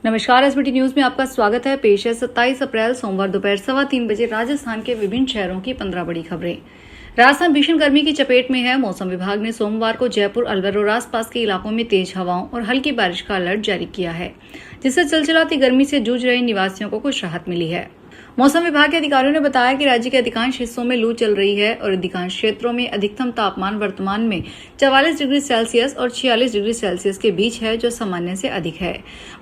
नमस्कार, SBT news में आपका स्वागत है। पेश है 27 अप्रैल सोमवार दोपहर 3:15 बजे राजस्थान के विभिन्न शहरों की 15 बड़ी खबरें। राजस्थान भीषण गर्मी की चपेट में है। मौसम विभाग ने सोमवार को जयपुर, अलवर और आसपास के इलाकों में तेज हवाओं और हल्की बारिश का अलर्ट जारी किया है, जिससे चिलचिलाती गर्मी से जूझ रहे निवासियों को कुछ राहत मिली है। मौसम विभाग के अधिकारियों ने बताया कि राज्य के अधिकांश हिस्सों में लू चल रही है और अधिकांश क्षेत्रों में अधिकतम तापमान वर्तमान में 44 डिग्री सेल्सियस और 46 डिग्री सेल्सियस के बीच है, जो सामान्य से अधिक है।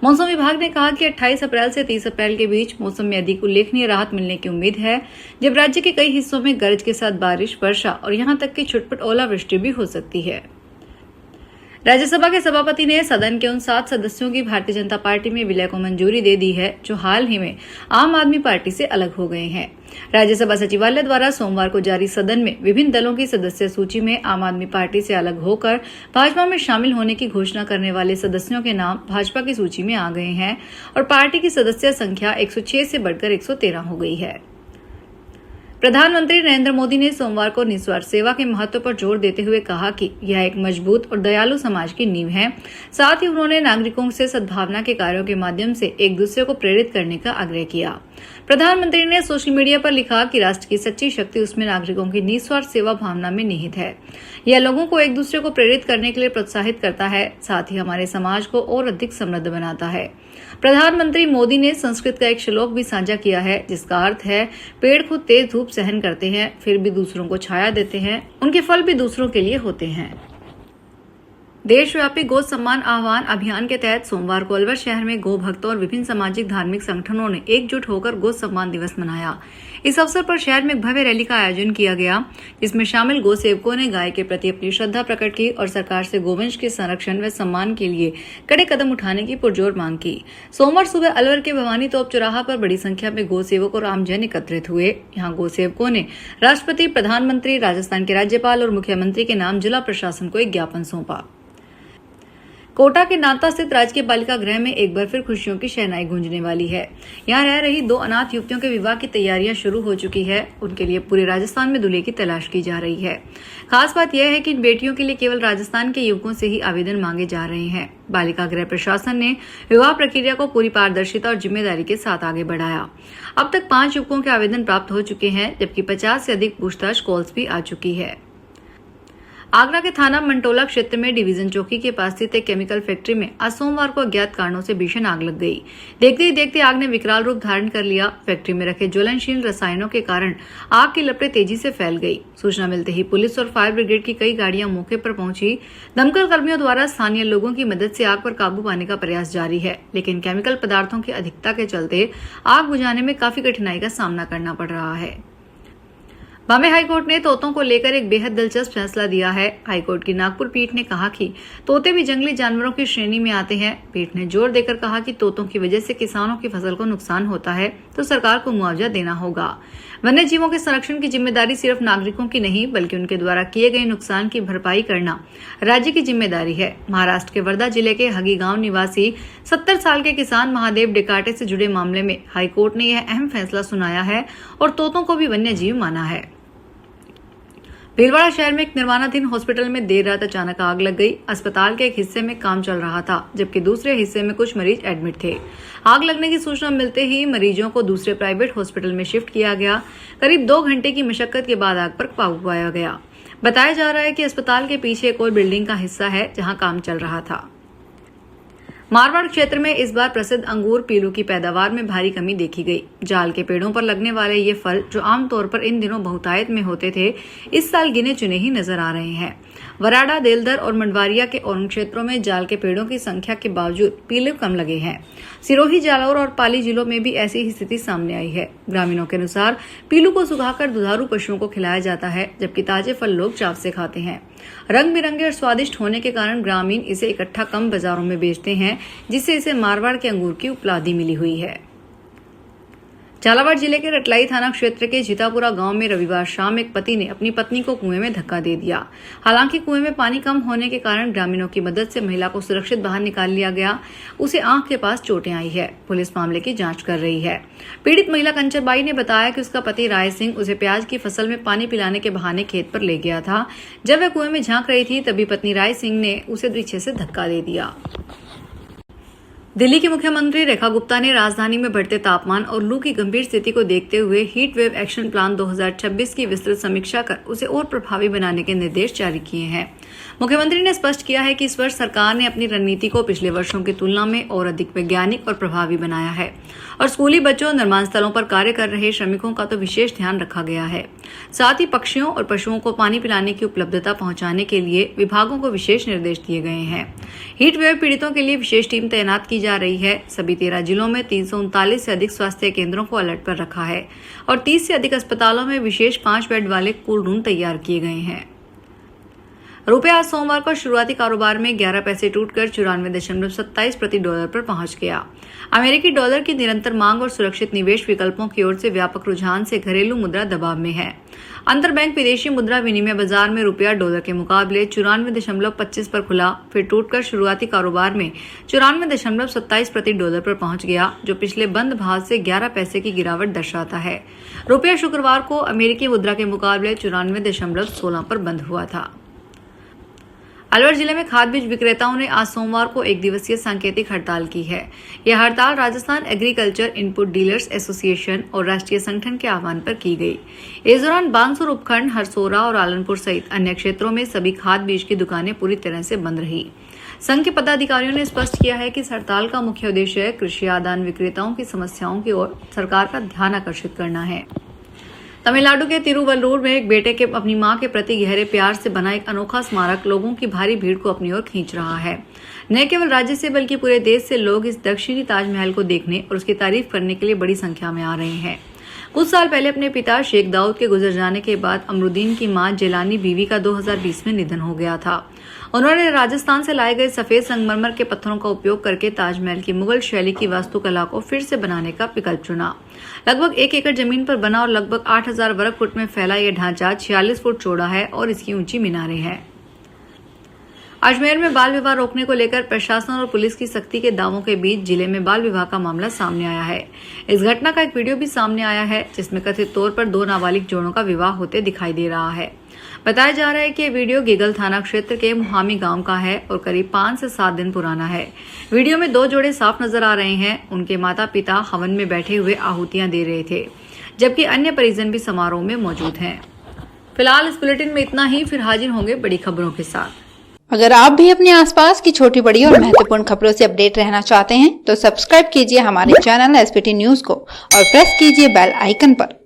मौसम विभाग ने कहा कि 28 अप्रैल से 30 अप्रैल के बीच मौसम में अधिक उल्लेखनीय राहत मिलने की उम्मीद है, जब राज्य के कई हिस्सों में गरज के साथ बारिश, वर्षा और यहां तक कि छुटपुट ओलावृष्टि भी हो सकती है। राज्यसभा के सभापति ने सदन के उन 7 सदस्यों की भारतीय जनता पार्टी में विलय को मंजूरी दे दी है, जो हाल ही में आम आदमी पार्टी से अलग हो गए हैं। राज्यसभा सचिवालय द्वारा सोमवार को जारी सदन में विभिन्न दलों की सदस्य सूची में आम आदमी पार्टी से अलग होकर भाजपा में शामिल होने की घोषणा करने वाले सदस्यों के नाम भाजपा की सूची में आ गए हैं और पार्टी की सदस्य संख्या 106 से बढ़कर 113 हो गई है। प्रधानमंत्री नरेंद्र मोदी ने सोमवार को निस्वार्थ सेवा के महत्व पर जोर देते हुए कहा कि यह एक मजबूत और दयालु समाज की नींव है। साथ ही उन्होंने नागरिकों से सद्भावना के कार्यों के माध्यम से एक दूसरे को प्रेरित करने का आग्रह किया। प्रधानमंत्री ने सोशल मीडिया पर लिखा कि राष्ट्र की सच्ची शक्ति उसमें नागरिकों की निस्वार्थ सेवा भावना में निहित है। यह लोगों को एक दूसरे को प्रेरित करने के लिए प्रोत्साहित करता है, साथ ही हमारे समाज को और अधिक समृद्ध बनाता है। प्रधानमंत्री मोदी ने संस्कृत का एक श्लोक भी साझा किया है, जिसका अर्थ है, पेड़ खुद तेज धूप सहन करते हैं, फिर भी दूसरों को छाया देते हैं, उनके फल भी दूसरों के लिए होते हैं। देशव्यापी गौ सम्मान आह्वान अभियान के तहत सोमवार को अलवर शहर में गौ भक्तों और विभिन्न सामाजिक धार्मिक संगठनों ने एकजुट होकर गौ सम्मान दिवस मनाया। इस अवसर पर शहर में एक भव्य रैली का आयोजन किया गया, जिसमें शामिल गौ सेवकों ने गाय के प्रति अपनी श्रद्धा प्रकट की और सरकार से गोवंश के संरक्षण व सम्मान के लिए कड़े कदम उठाने की पुरजोर मांग की। सोमवार सुबह अलवर के भवानी तोप चौराहा पर बड़ी संख्या में गौ सेवक और आमजन एकत्रित हुए। यहाँ गौ सेवकों ने राष्ट्रपति, प्रधानमंत्री, राजस्थान के राज्यपाल और मुख्यमंत्री के नाम जिला प्रशासन को एक ज्ञापन सौंपा। कोटा के नाता स्थित राजकीय बालिका गृह में एक बार फिर खुशियों की शहनाई गूंजने वाली है। यहाँ रह रही 2 अनाथ युवतियों के विवाह की तैयारियां शुरू हो चुकी है। उनके लिए पूरे राजस्थान में दूल्हे की तलाश की जा रही है। खास बात यह है कि इन बेटियों के लिए केवल राजस्थान के युवकों से ही आवेदन मांगे जा रहे हैं। बालिका गृह प्रशासन ने विवाह प्रक्रिया को पूरी पारदर्शिता और जिम्मेदारी के साथ आगे बढ़ाया। अब तक 5 युवकों के आवेदन प्राप्त हो चुके हैं, जबकि 50 से अधिक पूछताछ कॉल्स भी आ चुकी है। आगरा के थाना मंटोला क्षेत्र में डिवीजन चौकी के पास स्थित एक केमिकल फैक्ट्री में आज सोमवार को अज्ञात कारणों से भीषण आग लग गई। देखते ही देखते आग ने विकराल रूप धारण कर लिया। फैक्ट्री में रखे ज्वलनशील रसायनों के कारण आग की लपटें तेजी से फैल गई। सूचना मिलते ही पुलिस और फायर ब्रिगेड की कई गाड़ियां मौके पर पहुंची। दमकल कर्मियों द्वारा स्थानीय लोगों की मदद से आग पर काबू पाने का प्रयास जारी है, लेकिन केमिकल पदार्थों की अधिकता के चलते आग बुझाने में काफी कठिनाई का सामना करना पड़ रहा है। बॉम्बे हाईकोर्ट ने तोतों को लेकर एक बेहद दिलचस्प फैसला दिया है। हाईकोर्ट की नागपुर पीठ ने कहा कि तोते भी जंगली जानवरों की श्रेणी में आते हैं। पीठ ने जोर देकर कहा कि तोतों की वजह से किसानों की फसल को नुकसान होता है, तो सरकार को मुआवजा देना होगा। वन्य जीवों के संरक्षण की जिम्मेदारी सिर्फ नागरिकों की नहीं, बल्कि उनके द्वारा किए गए नुकसान की भरपाई करना राज्य की जिम्मेदारी है। महाराष्ट्र के वर्धा जिले के हगी गांव निवासी 70 साल के किसान महादेव डेकाटे से जुड़े मामले में हाईकोर्ट ने यह अहम फैसला सुनाया है और तोतों को भी वन्य जीव माना है। भीलवाड़ा शहर में एक निर्माणाधीन हॉस्पिटल में देर रात अचानक आग लग गई। अस्पताल के एक हिस्से में काम चल रहा था, जबकि दूसरे हिस्से में कुछ मरीज एडमिट थे। आग लगने की सूचना मिलते ही मरीजों को दूसरे प्राइवेट हॉस्पिटल में शिफ्ट किया गया। करीब 2 घंटे की मशक्कत के बाद आग पर काबू पाया गया। बताया जा रहा है कि अस्पताल के पीछे एक और बिल्डिंग का हिस्सा है, जहां काम चल रहा था। मारवाड़ क्षेत्र में इस बार प्रसिद्ध अंगूर पीलू की पैदावार में भारी कमी देखी गई। जाल के पेड़ों पर लगने वाले ये फल, जो आमतौर पर इन दिनों बहुतायत में होते थे, इस साल गिने चुने ही नजर आ रहे हैं। वराडा, देलदर और मंडवारिया के उन क्षेत्रों में जाल के पेड़ों की संख्या के बावजूद पीलू कम लगे हैं। सिरोही, जालौर और पाली जिलों में भी ऐसी ही स्थिति सामने आई है। ग्रामीणों के अनुसार पीलू को सुखाकर दुधारू पशुओं को खिलाया जाता है, जबकि ताजे फल लोग चाव से खाते हैं। रंग बिरंगे और स्वादिष्ट होने के कारण ग्रामीण इसे इकट्ठा कम बाजारों में बेचते हैं, जिससे इसे मारवाड़ के अंगूर की उपलब्धि मिली हुई है। झालावाड़ जिले के रटलाई थाना क्षेत्र के जितापुरा गांव में रविवार शाम एक पति ने अपनी पत्नी को कुएं में धक्का दे दिया। हालांकि कुएं में पानी कम होने के कारण ग्रामीणों की मदद से महिला को सुरक्षित बाहर निकाल लिया गया। उसे आंख के पास चोटें आई है। पुलिस मामले की जांच कर रही है। पीड़ित महिला कंचरबाई ने बताया कि उसका पति राय सिंह उसे प्याज की फसल में पानी पिलाने के बहाने खेत पर ले गया था। जब वह कुएं में झांक रही थी, तभी पत्नी राय सिंह ने उसे पीछे से धक्का दे दिया। दिल्ली की मुख्यमंत्री रेखा गुप्ता ने राजधानी में बढ़ते तापमान और लू की गंभीर स्थिति को देखते हुए हीट वेव एक्शन प्लान 2026 की विस्तृत समीक्षा कर उसे और प्रभावी बनाने के निर्देश जारी किए हैं। मुख्यमंत्री ने स्पष्ट किया है कि इस वर्ष सरकार ने अपनी रणनीति को पिछले वर्षों की तुलना में और अधिक वैज्ञानिक और प्रभावी बनाया है और स्कूली बच्चों, निर्माण स्थलों पर कार्य कर रहे श्रमिकों का तो विशेष ध्यान रखा गया है। साथ ही पक्षियों और पशुओं को पानी पिलाने की उपलब्धता पहुंचाने के लिए विभागों को विशेष निर्देश दिए गए हैं। हीट वेव पीड़ितों के लिए विशेष टीम तैनात की जा रही है। सभी 13 जिलों में 339 से अधिक स्वास्थ्य केंद्रों को अलर्ट पर रखा है और 30 से अधिक अस्पतालों में विशेष 5 बेड वाले कूल रूम तैयार किए गए हैं। रुपया आज सोमवार को शुरुआती कारोबार में 11 पैसे टूटकर 94.27 प्रति डॉलर पर पहुंच गया। अमेरिकी डॉलर की निरंतर मांग और सुरक्षित निवेश विकल्पों की ओर से व्यापक रुझान से घरेलू मुद्रा दबाव में है। अंतरबैंक विदेशी मुद्रा विनिमय बाजार में रुपया डॉलर के मुकाबले 94.25 पर खुला, फिर टूटकर शुरुआती कारोबार में 94.27 प्रति डॉलर पर पहुंच गया, जो पिछले बंद भाव से 11 पैसे की गिरावट दर्शाता है। रुपया शुक्रवार को अमेरिकी मुद्रा के मुकाबले 94.16 पर बंद हुआ था। अलवर जिले में खाद बीज विक्रेताओं ने आज सोमवार को एक दिवसीय सांकेतिक हड़ताल की है। यह हड़ताल Rajasthan agriculture input dealers association और राष्ट्रीय संगठन के आह्वान पर की गई। इस दौरान बानसूर उपखंड, हरसोरा और आलनपुर सहित अन्य क्षेत्रों में सभी खाद बीज की दुकानें पूरी तरह से बंद रही। संघ के पदाधिकारियों ने स्पष्ट किया है कि इस हड़ताल का मुख्य उद्देश्य कृषि आदान विक्रेताओं की समस्याओं की ओर सरकार का ध्यान आकर्षित करना है। तमिलनाडु के तिरुवल्लुर में एक बेटे के अपनी मां के प्रति गहरे प्यार से बना एक अनोखा स्मारक लोगों की भारी भीड़ को अपनी ओर खींच रहा है। न केवल राज्य से बल्कि पूरे देश से लोग इस दक्षिणी ताजमहल को देखने और उसकी तारीफ करने के लिए बड़ी संख्या में आ रहे हैं। कुछ साल पहले अपने पिता शेख दाऊद के गुजर जाने के बाद अमरुद्दीन की मां जेलानी बीवी का 2020 में निधन हो गया था। उन्होंने राजस्थान से लाए गए सफेद संगमरमर के पत्थरों का उपयोग करके ताजमहल की मुगल शैली की वास्तुकला को फिर से बनाने का विकल्प चुना। लगभग 1 एकड़ जमीन पर बना और लगभग 8000 वर्ग फुट में फैला यह ढांचा 46 फुट चौड़ा है और इसकी ऊंची मीनारें हैं। अजमेर में बाल विवाह रोकने को लेकर प्रशासन और पुलिस की सख्ती के दावों के बीच जिले में बाल विवाह का मामला सामने आया है। इस घटना का एक वीडियो भी सामने आया है जिसमें कथित तौर पर 2 नाबालिग जोड़ों का विवाह होते दिखाई दे रहा है। बताया जा रहा है कि यह वीडियो गिगल थाना क्षेत्र के मुहामी गांव का है और करीब 5 से 7 दिन पुराना है। वीडियो में 2 जोड़े साफ नजर आ रहे हैं। उनके माता पिता हवन में बैठे हुए आहुतियां दे रहे थे, जबकि अन्य परिजन भी समारोह में मौजूद हैं। फिलहाल इस बुलेटिन में इतना ही, फिर हाजिर होंगे बड़ी खबरों के साथ। अगर आप भी अपने आसपास की छोटी बड़ी और महत्वपूर्ण खबरों से अपडेट रहना चाहते हैं तो सब्सक्राइब कीजिए हमारे चैनल एसपीटी न्यूज को और प्रेस कीजिए बेल आइकन पर